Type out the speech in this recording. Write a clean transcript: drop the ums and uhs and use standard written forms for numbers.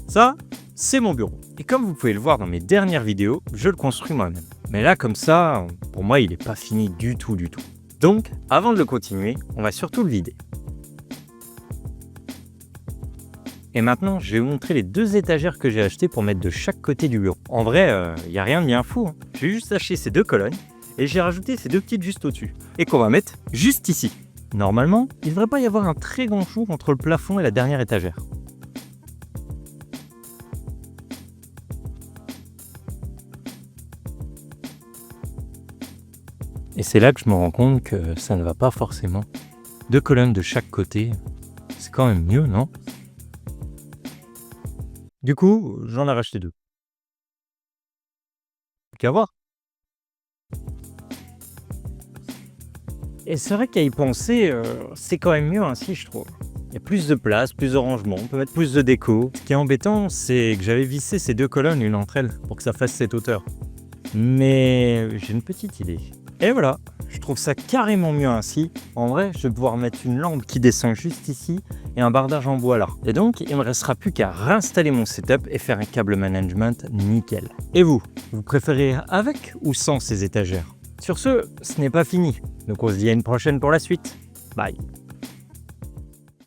Ça, c'est mon bureau. Et comme vous pouvez le voir dans mes dernières vidéos, je le construis moi-même. Mais là, comme ça, pour moi, il n'est pas fini du tout. Donc, avant de le continuer, on va surtout le vider. Et maintenant, je vais vous montrer les 2 étagères que j'ai achetées pour mettre de chaque côté du bureau. En vrai, il n'y a rien de bien fou. J'ai juste acheté ces 2 colonnes et j'ai rajouté ces 2 petites juste au-dessus. Et qu'on va mettre juste ici. Normalement, il ne devrait pas y avoir un très grand trou entre le plafond et la dernière étagère. Et c'est là que je me rends compte que ça ne va pas forcément. 2 colonnes de chaque côté, c'est quand même mieux, non? Du coup, j'en ai racheté 2. Qu'à voir. Et c'est vrai qu'à y penser, c'est quand même mieux ainsi, je trouve. Il y a plus de place, plus de rangement, on peut mettre plus de déco. Ce qui est embêtant, c'est que j'avais vissé ces 2 colonnes l'une entre elles pour que ça fasse cette hauteur. Mais j'ai une petite idée. Et voilà, je trouve ça carrément mieux ainsi. En vrai, je vais pouvoir mettre une lampe qui descend juste ici et un bardage en bois là. Et donc, il ne me restera plus qu'à réinstaller mon setup et faire un câble management nickel. Et vous préférez avec ou sans ces étagères? Sur ce n'est pas fini. Donc on se dit à une prochaine pour la suite. Bye.